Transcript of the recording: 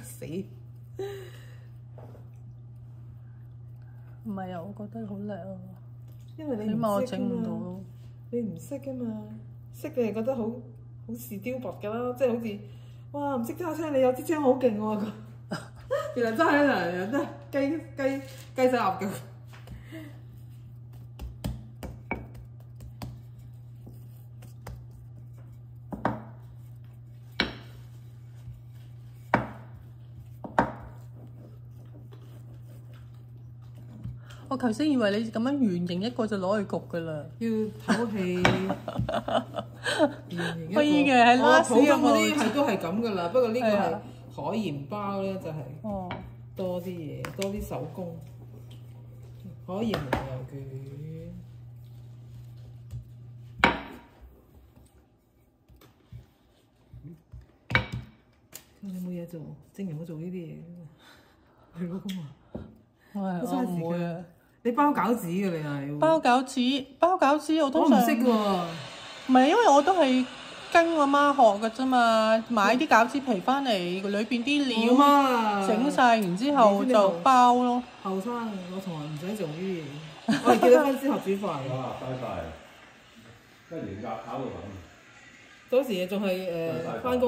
死！唔係啊，我覺得好叻啊，因為起碼我整唔到。你唔識㗎嘛，識嘅係覺得好似雕拔㗎啦，即係好似哇唔識揸車，你有支槍好勁喎！原來真係人真係雞手鴨腳。我頭先以為你咁樣圓形一個就攞去焗㗎啦。要唞氣，可以嘅，喺拉絲普通嗰啲係都係咁㗎啦，不過呢個係海鹽包咧，就係多啲嘢，多啲手工。海鹽牛油卷，你冇嘢做，正人冇做呢啲嘢，你老公啊？我唔會啊。你包餃子嘅你係？包餃子我通常我唔識喎。唔係，因為我都係跟我媽學嘅啫嘛，買啲餃子皮翻嚟，裏邊啲料整晒，然之後就包咯。後生，我從來唔使做呢啲嘢，我係結咗婚先學煮飯。哇！拜拜，跟住壓炒到咁。嗰時仲係返工。